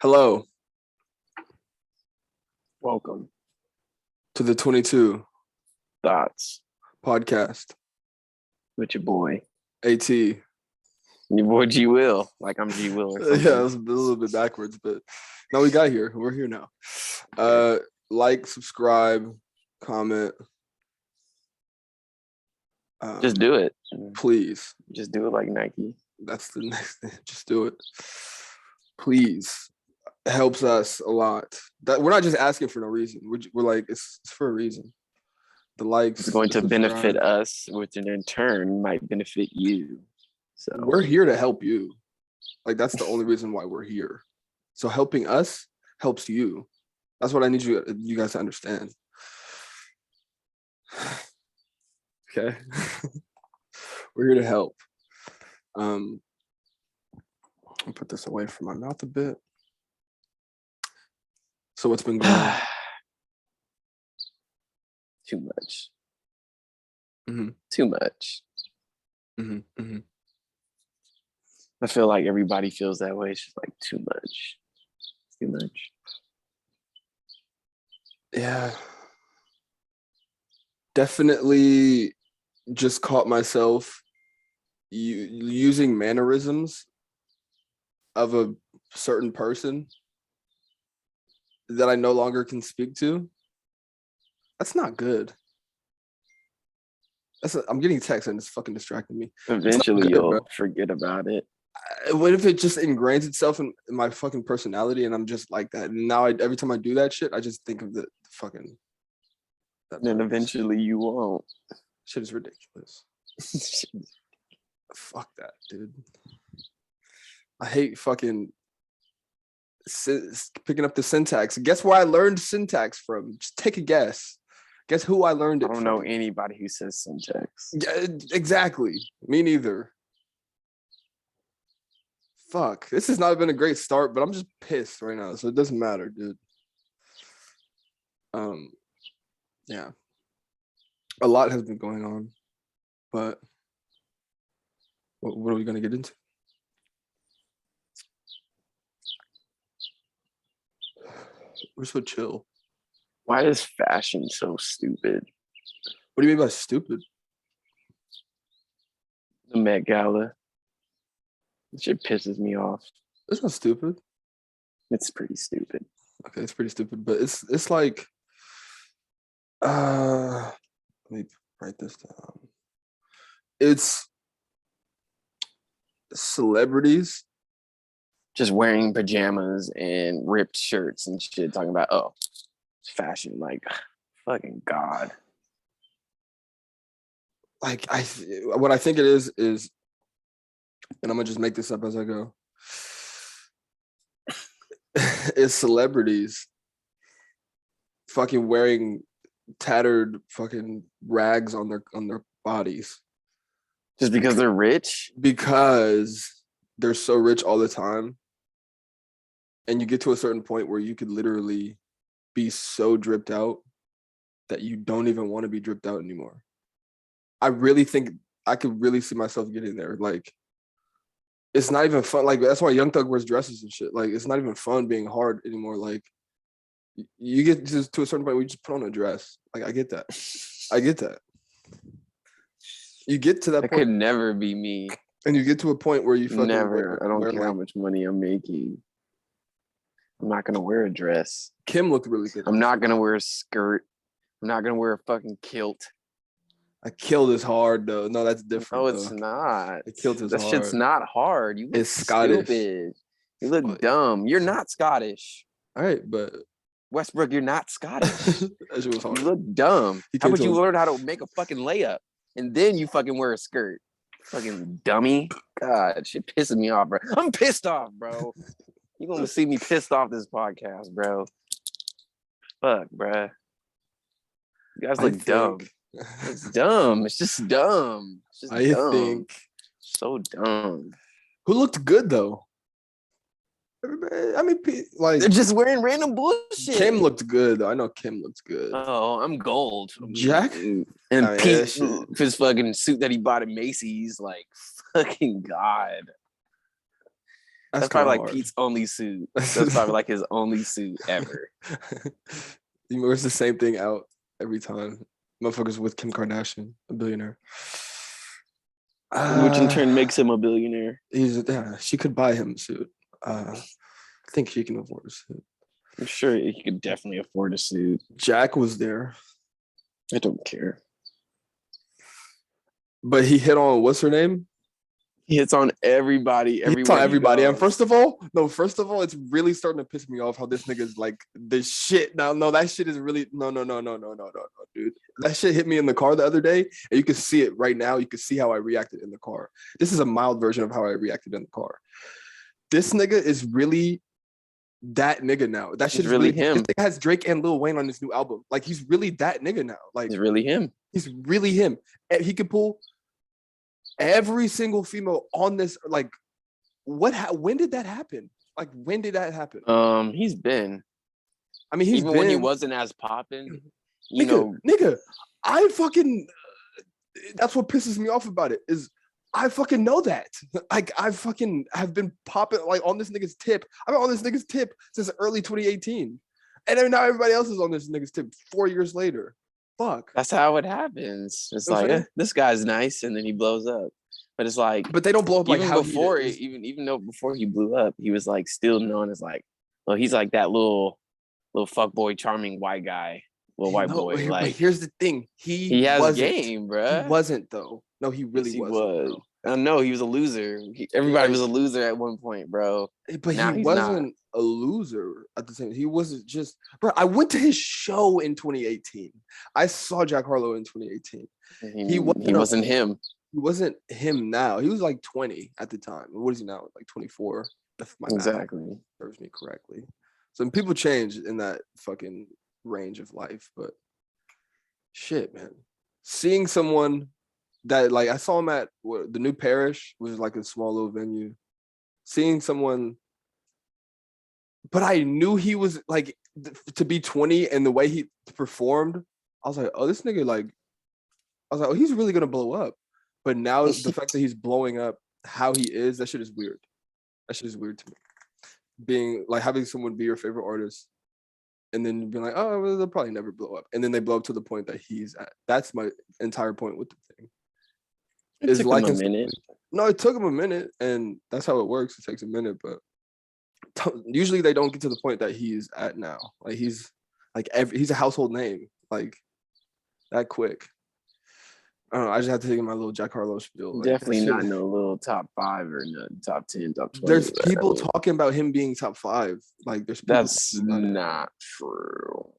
Hello Welcome. to the 22 Thotz podcast. with your boy. AT. Your boy G Will. Like I'm G Will or something. Yeah, it was a little bit backwards, but now we got here. We're here now. Like, subscribe, comment. Just do it. Please. Just do it like Nike. That's the next thing. Just do it. Please. It helps us a lot. That we're not just asking for no reason. We're like, it's for a reason. The likes. It's going to benefit us, which in turn might benefit you. So we're here to help you. Like, that's the only reason why we're here. So helping us helps you. That's what I need you guys to understand. Okay. We're here to help. I'll put this away from my mouth a bit. So what's been going on? Too much. Mm-hmm. Too much. Mm-hmm. Mm-hmm. I feel like everybody feels that way. It's just like too much. Too much. Yeah. Definitely just caught myself using mannerisms of a certain person that I no longer can speak to. That's not good. I'm getting text and it's fucking distracting me. Eventually you'll forget about it. What if it just ingrains itself in my fucking personality and I'm just like that? And now every time I do that shit, I just think of the fucking. Then eventually you won't. Shit is ridiculous. Fuck that, dude. I hate fucking picking up the syntax. Guess where I learned syntax from? Just take a guess. Guess who I learned it from? I don't know anybody who says syntax. Yeah, exactly. Me neither. Fuck. This has not been a great start, but I'm just pissed right now, so it doesn't matter, dude. Yeah. A lot has been going on, but what are we gonna get into? We're so chill. Why is fashion so stupid? What do you mean by stupid? The Met Gala. It shit pisses me off. It's not stupid. It's pretty stupid. Okay, it's pretty stupid, but it's like let me write this down. It's celebrities just wearing pajamas and ripped shirts and shit, talking about it's fashion. Like, fucking God. Like what I think it is, and I'm gonna just make this up as I go. Is celebrities fucking wearing tattered fucking rags on their bodies just because they're rich? Because they're so rich all the time. And you get to a certain point where you could literally be so dripped out that you don't even want to be dripped out anymore. I really think I could really see myself getting there. Like, it's not even fun. Like, that's why Young Thug wears dresses and shit. Like, it's not even fun being hard anymore. Like, you get to a certain point where you just put on a dress. Like, I get that. You get to that point. That could never be me. And you get to a point where you fucking never. I don't care how much money I'm making. I'm not gonna wear a dress. Kim looked really good. I'm not gonna wear a skirt. I'm not gonna wear a fucking kilt. A kilt is hard though. No, that's different. No, it's not. A kilt is that hard. Shit's not hard. You look it's Scottish. Stupid. You look dumb. You're not Scottish. All right, but Westbrook, you're not Scottish. That shit was hard. You look dumb. How about you learn how to make a fucking layup and then you fucking wear a skirt? Fucking dummy. God, shit pisses me off, bro. I'm pissed off, bro. You're gonna see me pissed off this podcast, bro. Fuck, bro. You guys look dumb. It's dumb. It's just dumb. It's just dumb. Think so dumb. Who looked good though? Everybody, I mean, like they're just wearing random bullshit. Kim looked good though. I know Kim looked good. Oh, I'm gold. Jack and Pete, his fucking suit that he bought at Macy's. Like, fucking God. That's That's kind probably of like hard. Pete's only suit. That's probably like his only suit ever. He wears the same thing out every time. Motherfuckers with Kim Kardashian, a billionaire. Which in turn makes him a billionaire. She could buy him a suit. I think she can afford a suit. I'm sure he could definitely afford a suit. Jack was there, I don't care. but he hit on what's her name? He hits on everybody He hits everywhere on everybody. he And goes. first of all, it's really starting to piss me off how this nigga's like this shit. Now, no, that shit is really no, dude. That shit hit me in the car the other day, and you can see it right now. You can see how I reacted in the car. This is a mild version of how I reacted in the car. This nigga is really that nigga now. That shit is really him. This nigga has Drake and Lil Wayne on his new album. Like he's really that nigga now. Like He's really him. He's really him. And he could pull every single female on this. Like, when did that happen? Like, when did that happen? He's been. I mean, even when he wasn't as popping, nigga, I fucking. That's what pisses me off about it is I fucking know that. Like, I fucking have been popping like on this nigga's tip. I've been on this nigga's tip since early 2018, and then now everybody else is on this nigga's tip 4 years later. Fuck. That's how it happens. It's like this guy's nice, and then he blows up. But it's like, but they don't blow up like even how before it. Even though before he blew up, he was like still known as like, well, he's like that little fuckboy, charming white guy, little white boy. Like, but here's the thing, he has wasn't, game, bro. He wasn't though. No, he really yes, wasn't. Was. I know he was a loser. Everybody was a loser at one point, bro. But now he wasn't a loser at the same. He wasn't just, bro. I went to his show in 2018. I saw Jack Harlow in 2018. He wasn't him. He wasn't him now. He was like 20 at the time. What is he now? Like 24. If my math serves me correctly. Some people change in that fucking range of life, but shit, man. Seeing someone that like I saw him at the New Parish, which is like a small little venue. Seeing someone, but I knew he was like to be 20 and the way he performed, I was like, oh, this nigga like, I was like, oh, he's really gonna blow up. But now the fact that he's blowing up how he is, that shit is weird. That shit is weird to me. Being like having someone be your favorite artist and then being like, oh, well, they'll probably never blow up. And then they blow up to the point that he's at. That's my entire point with the thing. It took him a minute. No, it took him a minute, and that's how it works. It takes a minute, but usually they don't get to the point that he's at now. Like he's a household name, like that quick. I don't know. I just have to take my little Jack Harlow spiel. Like, definitely not no little top 5 or no top 10, top 20. There's people talking about him being top 5. Like that's not true.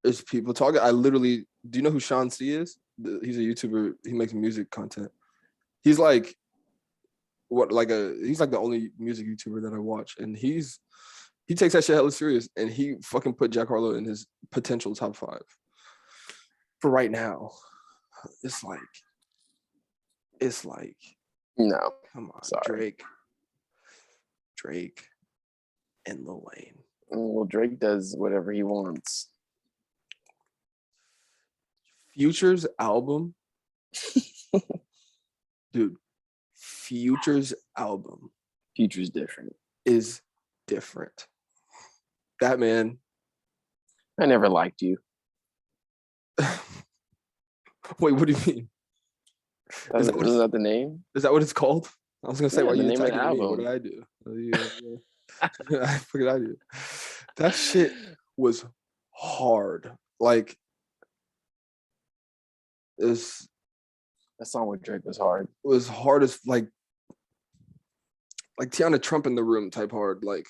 There's people talking. I literally. Do you know who Sean C is? He's a YouTuber. He makes music content. He's like, he's like the only music YouTuber that I watch, and he takes that shit hella serious, and he fucking put Jack Harlow in his potential top 5 for right now. It's like, no, come on, sorry. Drake, and Lil Wayne. Well, Drake does whatever he wants. Future's album, dude. Future's album. Future's different. Is different. That man. I never liked you. Wait, what do you mean? Is that the name? Is that what it's called? I was gonna say, why you name of the album? Me? What did I do? I forget I do. That shit was hard. Like, that song with Drake was hard. It was hard as like Tiana Trump in the room type hard. Like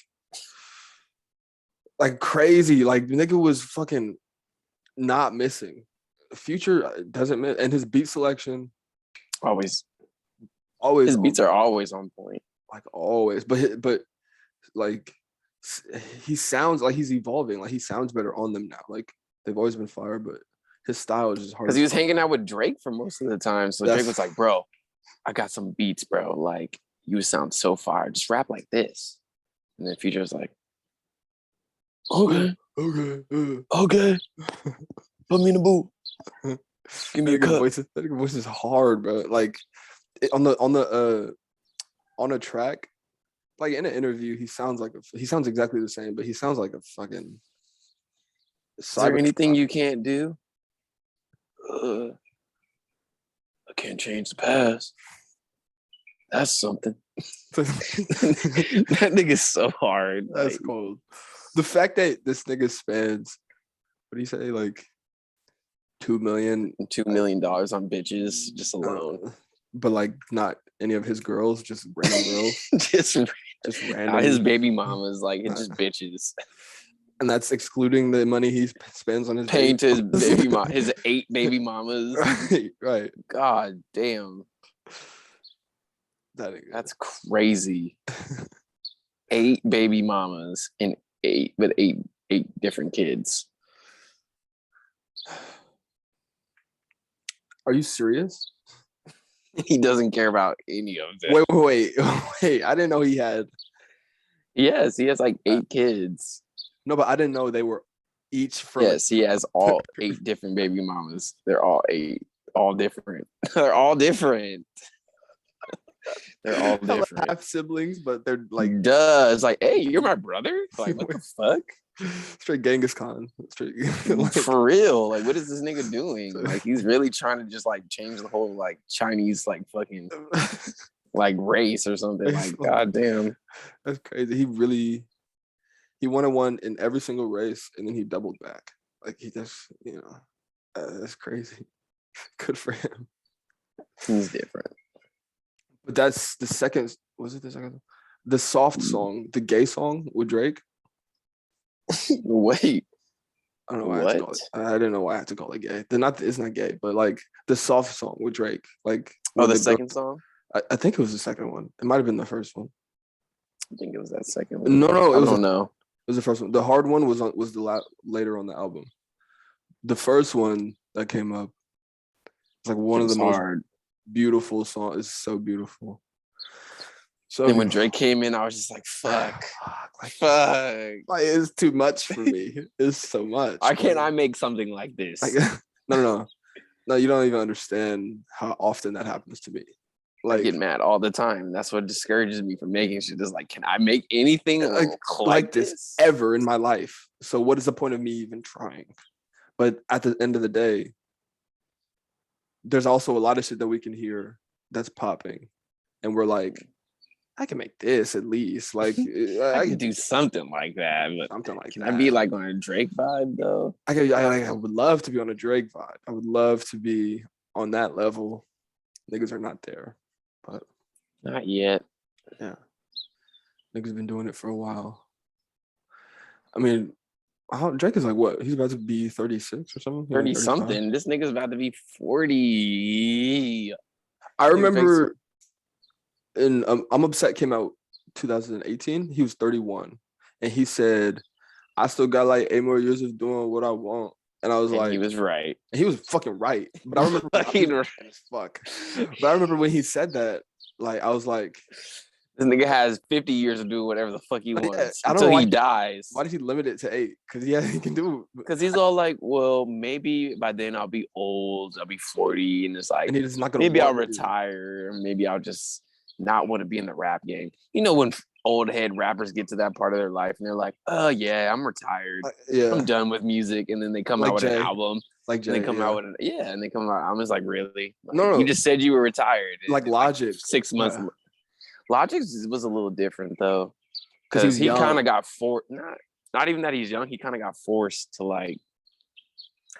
crazy. Like the nigga was fucking not missing. Future doesn't miss, and his beat selection always. His beats are always on point, like always. But like he sounds like he's evolving. Like he sounds better on them now. Like they've always been fire, but his style is just hard. Because he was hanging out with Drake for most of the time, so Drake was like, "Bro, I got some beats, bro. Like you sound so fire. Just rap like this." And then Future was like, "Okay, put me in the booth." Give me a cut. That voice is hard, bro. Like on a track, like in an interview, he sounds exactly the same, but he sounds like a fucking. Is there anything you can't do? I can't change the past. That's something. That nigga's so hard. That's cold. The fact that this nigga spends, what do you say, like $2 million on bitches just alone. But like not any of his girls, just random girls. just random. Not his baby mamas, like it's just bitches. And that's excluding the money he spends on his paying to his baby mom, his 8 baby mamas. Right. God damn. That's crazy. 8 baby mamas and 8 different kids. Are you serious? He doesn't care about any of them. Wait. I didn't know he had. Yes, he has like 8 kids. No, but I didn't know they were each from. Yes, he has all 8 different baby mamas. They're all 8, all different. They're all different. They're all different. Half siblings, but they're like. It's like, hey, you're my brother. Like, what the fuck? Straight Genghis Khan. Like, for real. Like, what is this nigga doing? Like, he's really trying to just like change the whole like Chinese like fucking like race or something. Like, goddamn. That's crazy. He won in every single race, and then he doubled back. Like he just, that's crazy. Good for him. He's different. But that's the second. Was it the second? The soft song, the gay song with Drake. Wait. I don't know why I had to call it. I didn't know why I had to call it gay. It's not gay, but like the soft song with Drake. Like the second song? I think it was the second one. It might have been the first one. I think it was that second one. No, I don't know. It was the first one. The hard one was later on the album. The first one that came up, it's like one of the most beautiful songs. It's so beautiful. So and when Drake came in, I was just like, fuck. Like, it's too much for me. It's so much. Why can't I make something like this? No, you don't even understand how often that happens to me. Like, I get mad all the time. That's what discourages me from making shit. Is like, can I make anything like this ever in my life? So what is the point of me even trying? But at the end of the day, there's also a lot of shit that we can hear that's popping, and we're like, I can make this at least. Like, I can do something like that. But something like can that. I be like on a Drake vibe though? I would love to be on a Drake vibe. I would love to be on that level. Niggas are not there, but not yet. Yeah, niggas been doing it for a while. I mean, Drake is like what? He's about to be 36 or something. 30 something. This nigga's about to be 40. I remember. And I'm Upset came out 2018. He was 31, and he said, "I still got like 8 more years of doing what I want." And I was like, he was right. He was fucking right. But I remember, But I remember when he said that, like I was like, this nigga has 50 years of doing whatever the fuck he wants I don't know until he dies. Why did he limit it to 8? Because he can do. Because he's all like, well, maybe by then I'll be old. I'll be 40, and it's like, and he's not gonna. Maybe I'll retire. Maybe I'll just not want to be in the rap game. You know, when old head rappers get to that part of their life and they're like, oh yeah, I'm retired. I'm done with music. And then they come out with an album. Like Jay, and they come out with and they come out. I'm just like, really? Like, no. You just said you were retired. Like Logic. 6 months. Yeah. Logic was a little different though. Because he kind of got forced. Not even that he's young. He kind of got forced to like,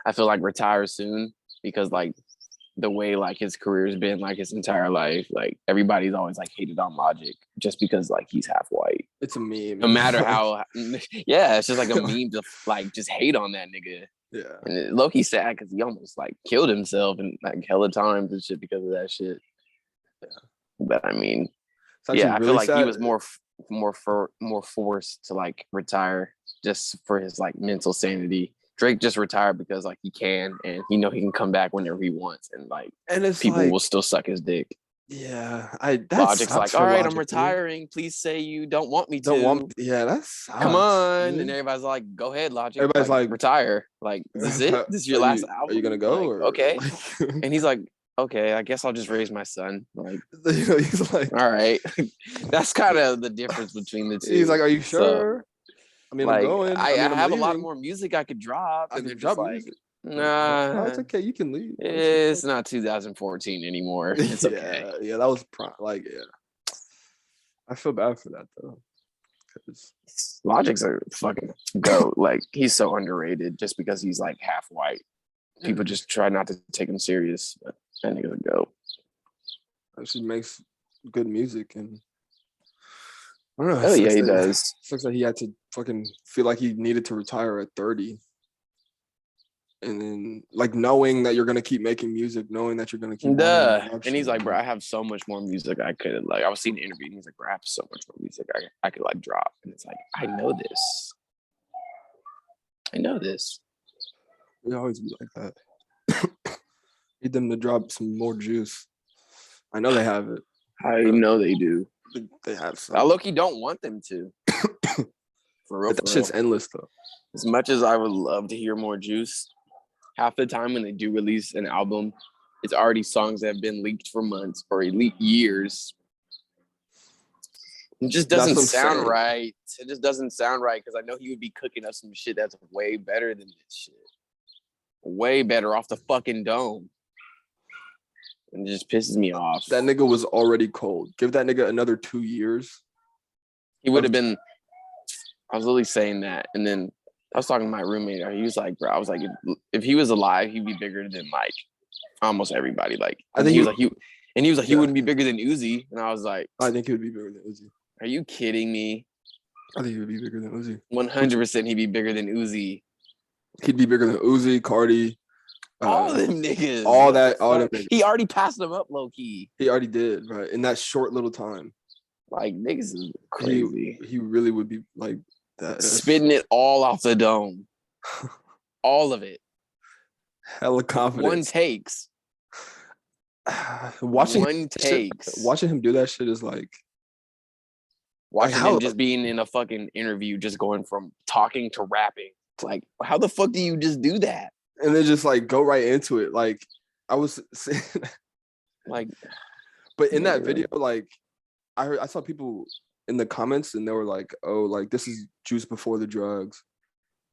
I feel like retire soon because like the way like his career's been like his entire life, like everybody's always like hated on Logic just because like he's half white. It's a meme. No matter how, it's just like a meme to like just hate on that nigga. Yeah. And low-key sad because he almost like killed himself and like hella times and shit because of that shit. Yeah. But I mean, I feel like he was more forced to like retire just for his like mental sanity. Drake just retired because like he can, and he can come back whenever he wants, and like people will still suck his dick. Yeah, Logic's like, all right, I'm retiring. Dude. Please say you don't want me to. That's come on, dude. And everybody's like, go ahead, Logic. Everybody's like retire. Like, this is it. This is your last album. Are you gonna go? Like, okay. And he's like, okay, I guess I'll just raise my son. Like, He's like, all right, that's kind of the difference between the two. he's like, are you So, sure? I mean, I'm like, going. I I'm have a lot leaving. more music I could drop, I and can they're just drop like, music. No, nah, it's okay. You can leave. it's not 2014 anymore. It's okay. Yeah, that was like, yeah. I feel bad for that though, because Logic's a fucking goat. Like, he's so underrated just because he's like half white. People just try not to take him serious, but that nigga's a goat. she makes good music, and I don't know. Oh yeah, he does. Sucks that he had to fucking feel like he needed to retire at 30. And then, like, knowing that you're gonna keep making music, knowing that you're gonna keep. And he's like, bro, I have so much more music I could like. I was seeing an interview, and he's like, bro, I have so much more music I could like drop. And it's like, I know this. I know this. They always be like that. Need them to drop some more juice. I know they have it. I know they do. They have some. I low-key don't want them to. For real, But that shit's endless though. As much as I would love to hear more juice, half the time when they do release an album, it's already songs that have been leaked for months or leaked years. It just doesn't sound right. It just doesn't sound right because I know he would be cooking up some shit that's way better than this shit. Way better off the fucking dome. And it just pisses me off. That nigga was already cold. Give that nigga another 2 years. He would have been. I was literally saying that, and then I was talking to my roommate. He was like, "Bro, I was like, if he was alive, he'd be bigger than like almost everybody." Like, I think he was like, he wouldn't be bigger than Uzi, and I was like, I think he would be bigger than Uzi. Are you kidding me? I think he would be bigger than Uzi. 100%, he'd be bigger than Uzi. He'd be bigger than Uzi, Cardi. All them niggas. All them niggas. He already passed them up low key. He already did, right? In that short little time. Like, niggas is crazy. He really would be like that. Spitting it all off the dome. All of it. Hella confident. One takes. Watching him do that shit is like watching him just being in a fucking interview, just going from talking to rapping. It's like, how the fuck do you just do that? And then just like go right into it. Like I was saying, like, but in that video, like I saw people in the comments and they were like, "Oh, like this is juice before the drugs."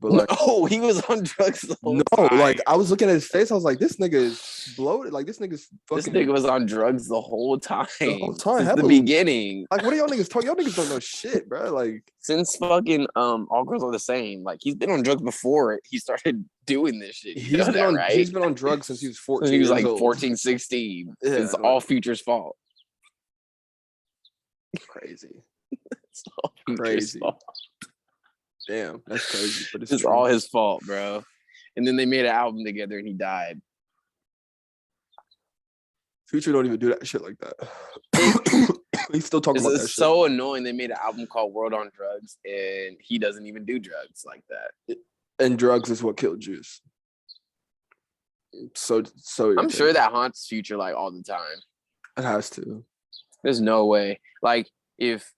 But like, no, he was on drugs the whole time. Like I was looking at his face, I was like, "This nigga is bloated. Like this nigga's fucking." This nigga was on drugs the whole time. The whole time, since the beginning. Like, what are y'all niggas talking? Y'all niggas don't know shit, bro. Like since fucking All Girls Are the Same. Like he's been on drugs before he started doing this shit. He's been on drugs since he was 14. He was like 14, 16. Yeah, it's all Future's fault. Crazy. It's all Future's fault. Damn, that's crazy. But it's all his fault, bro. And then they made an album together and he died. Future don't even do that shit like that. He's still talking about that shit. It's so annoying. They made an album called World on Drugs and he doesn't even do drugs like that. And drugs is what killed Juice. So I'm sure that haunts Future like all the time. It has to. There's no way. Like if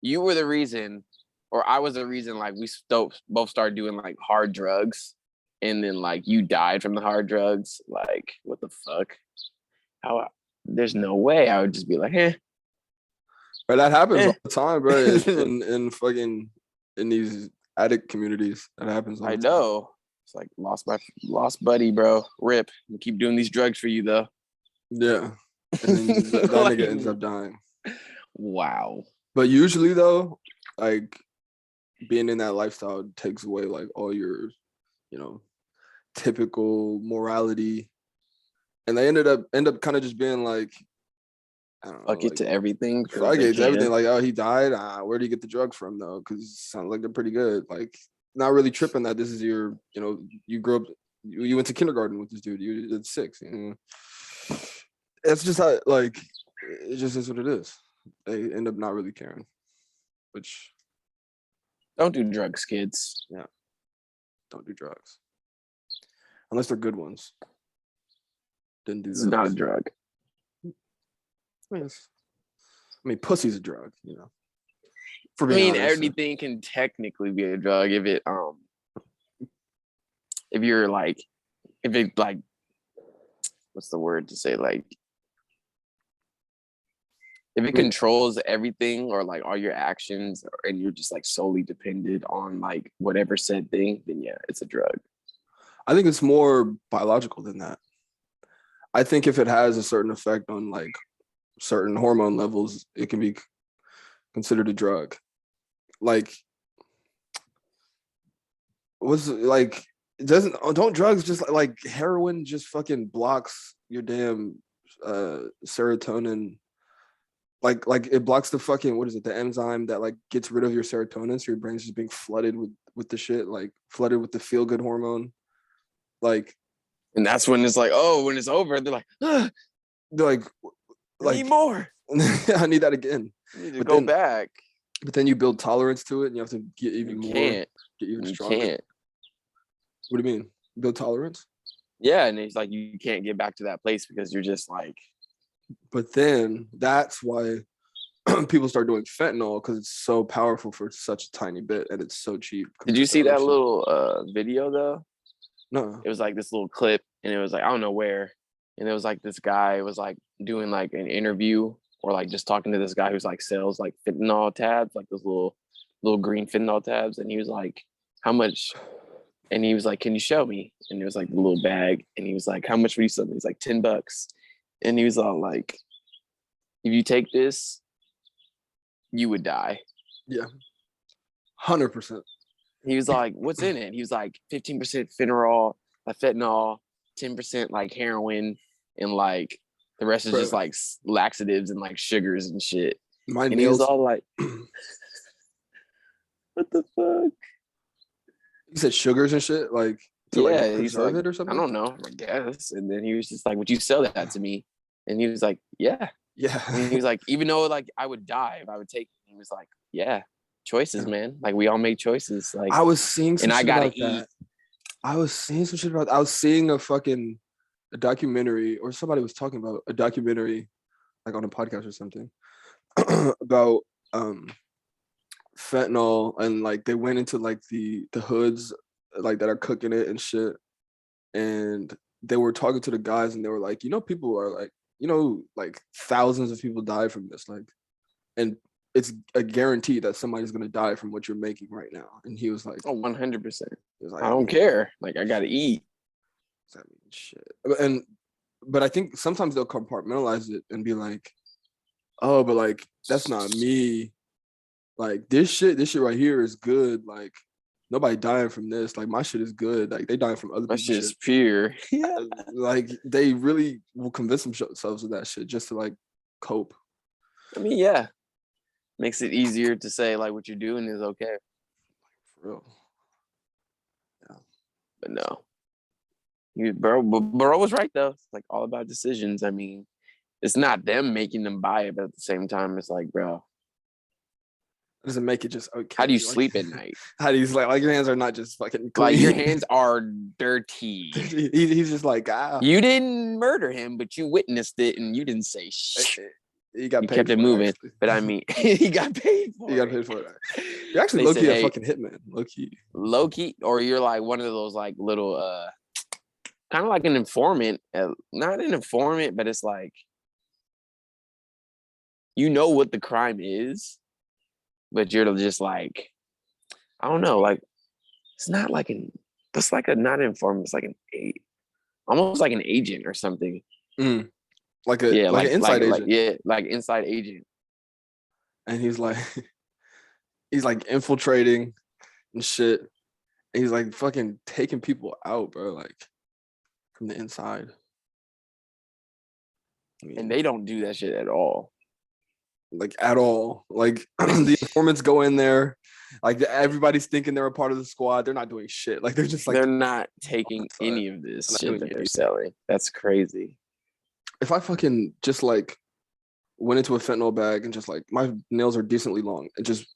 you were the reason or I was the reason, like we both started doing like hard drugs and then like you died from the hard drugs, like what the fuck? There's no way I would just be like, But that happens all the time, bro. in fucking in these addict communities. That happens all the time. I know. It's like lost buddy, bro. Rip. We keep doing these drugs for you though. Yeah. And then that nigga ends up dying. Wow. But usually though, like being in that lifestyle takes away like all your, typical morality. And they end up kind of just being like, I don't know. Fuck it to everything. Fuck it to everything. Like, oh, he died. Where do you get the drugs from though? Because it sounds like they're pretty good. Like, not really tripping that this is your, you grew up, you went to kindergarten with this dude. You did 6. It's just how, like, it just is what it is. They end up not really caring. Which. Don't do drugs, kids. Yeah. Don't do drugs. Unless they're good ones. Didn't do that. It's not a drug. I mean, pussy's a drug, For being honest, anything can technically be a drug if it what's the word to say, like, if it controls everything or like all your actions, and you're just like solely dependent on like whatever said thing, then yeah, it's a drug. I think it's more biological than that. I think if it has a certain effect on like certain hormone levels, it can be considered a drug. Like, was like, don't drugs just like heroin just fucking blocks your damn serotonin, like it blocks the fucking, what is it, the enzyme that like gets rid of your serotonin, so your brain's just being flooded with the shit, like flooded with the feel good hormone, like. And that's when it's like, oh, when it's over, they're like, they're like I need more. I need that again. You need to go back. But then you build tolerance to it, and you have to get even more. Get even stronger. You can't. What do you mean? Build tolerance? Yeah, and it's like you can't get back to that place because you're just like. But then that's why people start doing fentanyl, because it's so powerful for such a tiny bit, and it's so cheap. Did you see that little video though? No. It was like this little clip, and it was like, I don't know where, and it was like this guy was like doing like an interview or like just talking to this guy who's like sells like fentanyl tabs, like those little green fentanyl tabs, and he was like, how much? And he was like, can you show me? And it was like a little bag, and he was like, how much would you sell me? He's like $10, and he was all like, if you take this, you would die. Yeah, 100%. He was like, what's in it? He was like 15% fentanyl, 10% like heroin, and like the rest is just like laxatives and like sugars and shit. And he was all like, what the fuck? He said sugars and shit, like to like preserve it or something? I don't know, I guess. And then he was just like, would you sell that to me? And he was like, yeah. And he was like, even though like I would die if I would take it. He was like, yeah. Choices, man. Like we all make choices. Like I was seeing some shit about that. I was seeing a documentary, or somebody was talking about a documentary, like on a podcast or something, about fentanyl, and like they went into like the hoods like that are cooking it and shit, and they were talking to the guys, and they were like, people are like, like thousands of people die from this, like, and it's a guarantee that somebody's gonna die from what you're making right now. And he was like, oh, 100%. Like, I don't care. Like I gotta eat. I mean, shit. But I think sometimes they'll compartmentalize it and be like, oh, but like that's not me. Like this shit right here is good. Like nobody dying from this. Like my shit is good. Like they dying from other people's shit. My shit is pure. Yeah. Like they really will convince themselves of that shit just to like cope. I mean, yeah. Makes it easier to say like what you're doing is okay. For real. Yeah. But no. Bro was right though. It's like all about decisions. I mean, it's not them making them buy it, but at the same time, it's like, bro. Doesn't make it just okay. How do you sleep at night? How do you like your hands are not just fucking clean. Like your hands are dirty. He's just like, ah. You didn't murder him, but you witnessed it and you didn't say shit. You got paid kept it moving, but I mean, he got paid for it. You got paid for it. You're actually low key a fucking hitman. Low key, or you're like one of those like little, kind of like an informant. Not an informant, but it's like, what the crime is, but you're just like, I don't know, like it's not like that's like not an informant. It's like almost like an agent or something. Mm. Like an inside agent. Like inside agent. And he's like infiltrating and shit. And he's like fucking taking people out, bro, like from the inside. I mean, and they don't do that shit at all. Like at all. Like the informants go in there, like everybody's thinking they're a part of the squad. They're not doing shit. Like they're just like, they're not taking any of this shit that they're selling. That's crazy. If I fucking just like went into a fentanyl bag and just like my nails are decently long and just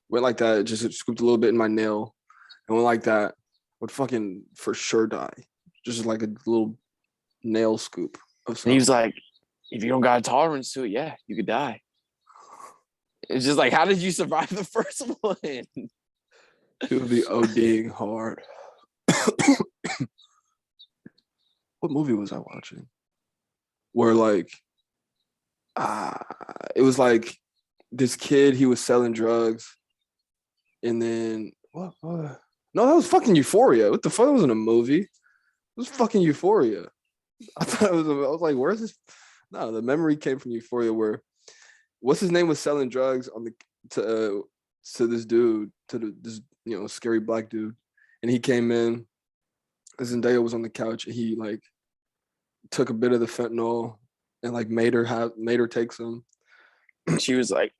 went like that, just scooped a little bit in my nail and went like that, would fucking for sure die. Just like a little nail scoop of something. And he was like, if you don't got a tolerance to it, yeah, you could die. It's just like, how did you survive the first one? It would be ODing hard. What movie was I watching? where like it was like this kid, he was selling drugs, and then what? No, that was fucking Euphoria. What the fuck? That wasn't a movie. It was fucking Euphoria. I thought it was. I was like, where's this? No, the memory came from Euphoria, where what's his name was selling drugs on the to this dude, this scary black dude, and he came in. Zendaya was on the couch, and he like took a bit of the fentanyl and like made her take some. She was like,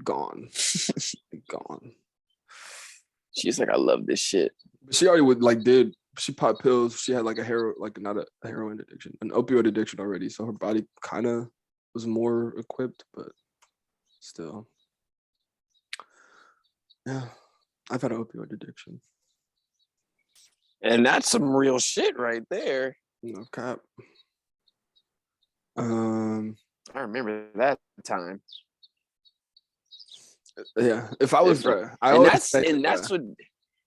gone, gone. She's like, I love this shit. But she already she popped pills. She had like not a heroin addiction, an opioid addiction already. So her body kind of was more equipped, but still. Yeah, I've had an opioid addiction. And that's some real shit right there. No cap. I remember that time. Yeah, if I was, bro,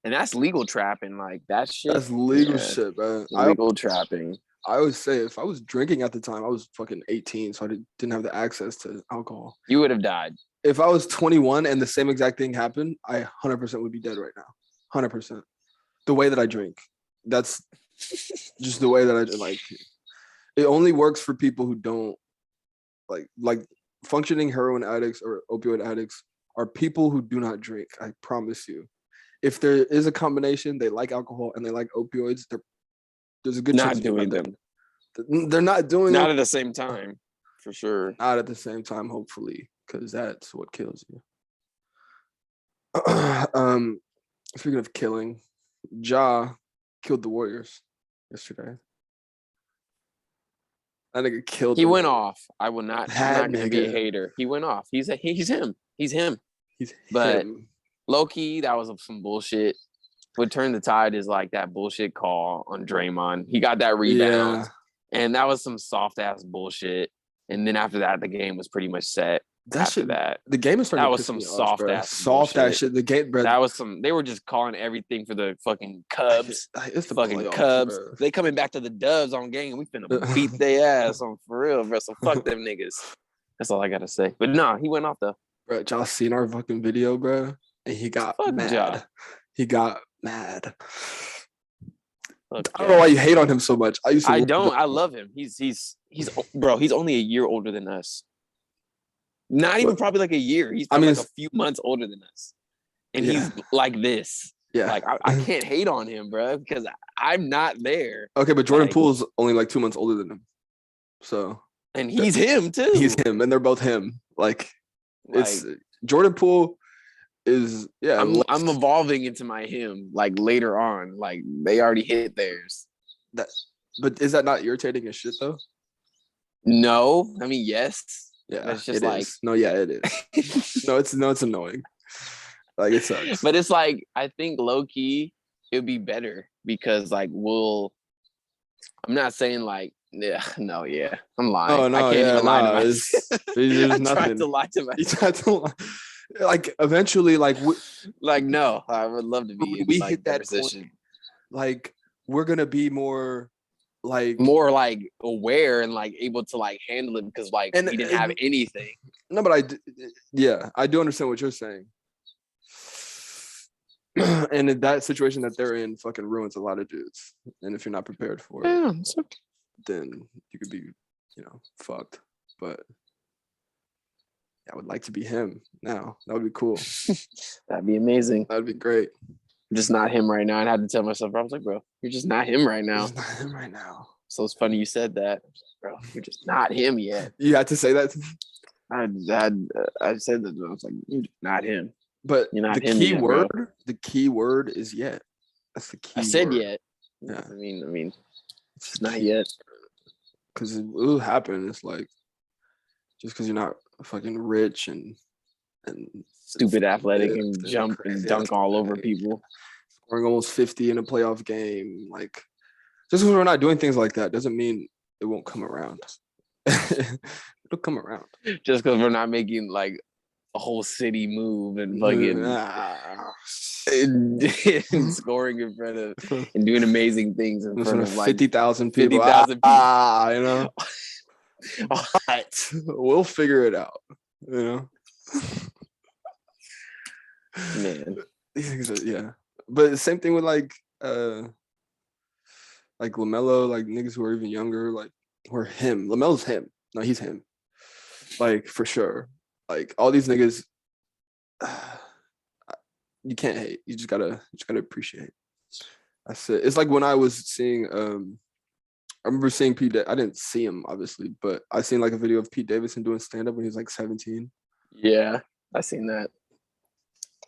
that's legal trapping, like that shit. That's legal shit, bro. Legal trapping. I always say if I was drinking at the time, I was fucking 18, so I didn't have the access to alcohol. You would have died. If I was 21 and the same exact thing happened, I 100% would be dead right now. 100%. The way that I drink, that's just the way that I like. It only works for people who don't like functioning heroin addicts or opioid addicts are people who do not drink. I promise you. If there is a combination, they like alcohol and they like opioids, there's a good chance not doing them. They're not doing not at the same time, for sure. Not at the same time, hopefully, because that's what kills you. Speaking of killing, Ja killed the Warriors yesterday. That nigga killed. He went off. I will not. I'm not gonna be a hater. He went off. He's him. But low key, that was some bullshit. What turned the tide is like that bullshit call on Draymond. He got that rebound, and that was some soft ass bullshit. And then after that, the game was pretty much set. The game is starting. That was some soft ass shit. The game, bro. That was some. They were just calling everything for the fucking Cubs. It's the fucking playoffs, Cubs. Bro. They coming back to the Dubs on game. We finna beat their ass on for real, bro. So fuck them niggas. That's all I gotta say. But nah, he went off though. Bro, y'all seen our fucking video, bro? And he got mad. Ja. He got mad. I don't know why you hate on him so much. I don't. I love him. He's only a year older than us. Not even probably like a year. He's probably like a few months older than us. And he's like this. Yeah. Like I can't hate on him, bro, because I'm not there. Okay, but Jordan Poole's only like 2 months older than him. So and he's him too. He's him, and they're both him. Like it's Jordan Poole is I'm evolving into my him like later on. Like they already hit theirs. But is that not irritating as shit though? No. I mean, yes. Yeah, it's just like no, yeah, it is. it's annoying. Like it sucks. But it's like I think low key it would be better because like I'm not saying like I'm lying. Oh no, I can't even lie to myself. There's I nothing. tried to lie to myself. You tried to lie. Like eventually, no, I would love to be. We hit that position. Point, like we're gonna be more aware and like able to like handle it because like we didn't have anything. No, but I do understand what you're saying. And in that situation that they're in fucking ruins a lot of dudes. And if you're not prepared for it, then you could be, fucked. But I would like to be him now. That would be cool. That'd be amazing. That'd be great. I'm just not him right now. And I had to tell myself, I was like, bro, you're just not him right now. Just not him right now. So it's funny you said that. Bro, you're just not him yet. You had to say that to me? I said that. I was like, you're just not him. But you're not the key word is yet. That's the key I said word. Yet. Yeah. I mean, it's not yet. Because it will happen. It's like, just because you're not fucking rich and stupid athletic and jump and dunk all over people. Scoring almost 50 in a playoff game. Like, just because we're not doing things like that doesn't mean it won't come around. It'll come around. Just because we're not making like whole city move and fucking and scoring in front of and doing amazing things in front of like 50,000 people. 50,000 people. You know. But we'll figure it out. You know. Man. These things are, yeah. But the same thing with like LaMelo, like niggas who are even younger, like or him. LaMelo's him. No, he's him. Like for sure. Like all these niggas, you can't hate. You just gotta appreciate. That's it. It's like when I was seeing I remember seeing Pete. I didn't see him obviously, but I seen like a video of Pete Davidson doing stand up when he was like 17. Yeah, I seen that.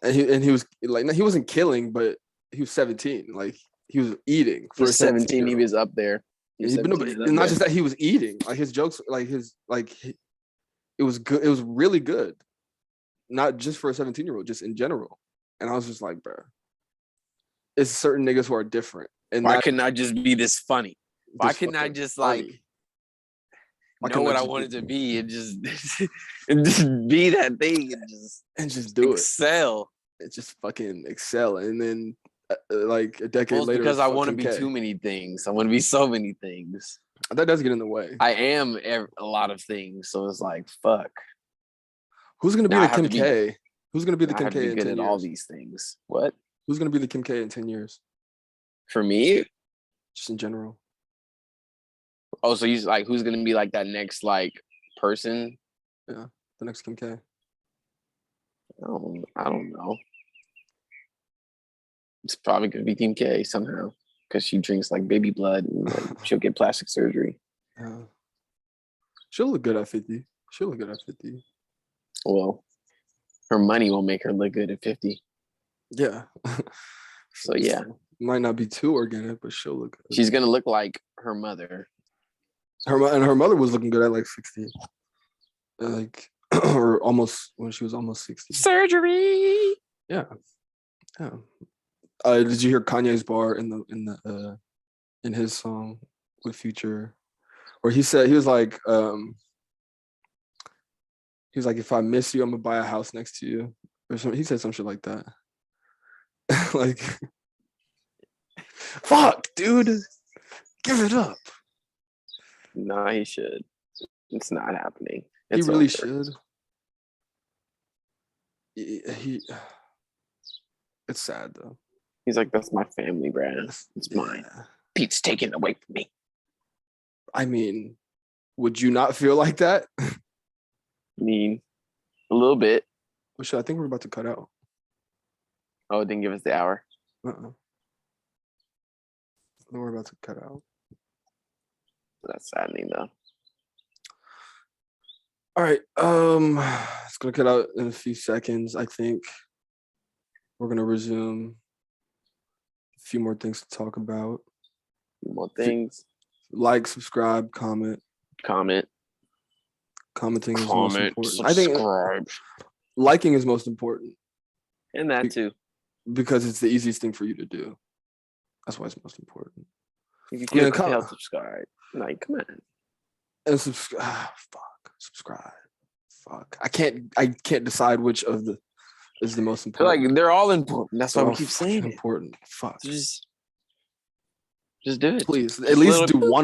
And he was like, he wasn't killing, but he was 17. Like he was eating. For 17, he was up there. Not just that, he was eating. Like his jokes, it was good. It was really good. Not just for a 17-year-old, just in general. And I was just like, bro, it's certain niggas who are different. And why couldn't I just be this funny? Why couldn't I just like know what I wanted to be and just and just be that thing and just do excel. Just fucking excel. And then like a decade later, because I want to be too many things. I want to be so many things. That does get in the way. I am a lot of things, so it's like fuck. Who's gonna be the Kim K? Who's gonna be the Kim K in 10 years? All these things. What? Who's gonna be the Kim K in 10 years? For me, just in general. Oh, so he's like, who's gonna be like that next like person? Yeah, the next Kim K. I don't know. It's probably gonna be Kim K somehow because she drinks like baby blood and like, she'll get plastic surgery. She'll look good at 50. Well, her money will make her look good at 50. Yeah. So yeah. Might not be too organic, but she'll look good. She's gonna look like her mother. Her mother was looking good at like 60. Like or almost when she was almost 60. Surgery. Yeah. Did you hear Kanye's bar in his song with Future, where he said he was like, if I miss you, I'm gonna buy a house next to you, or something. He said some shit like that. Like, fuck, dude, give it up. No, he should. It's not happening. He really should. It's sad though. He's like, that's my family, Brad. It's mine. Pete's taken it away from me. I mean, would you not feel like that? I mean, a little bit. Well, I think we're about to cut out. Oh, it didn't give us the hour. I think we're about to cut out. That's saddening though. All right. It's gonna cut out in a few seconds. I think we're gonna resume. A few more things to talk about. More things. Like, subscribe, comment. Commenting is most important. Subscribe. I think liking is most important. And that too. Because it's the easiest thing for you to do. That's why it's most important. If you can't subscribe. Like, come on. And subscribe. Subscribe. Fuck. I can't decide which of the is the most important. Like, they're all important. That's why we keep saying important. Fuck. Just do it. Please, at least do one.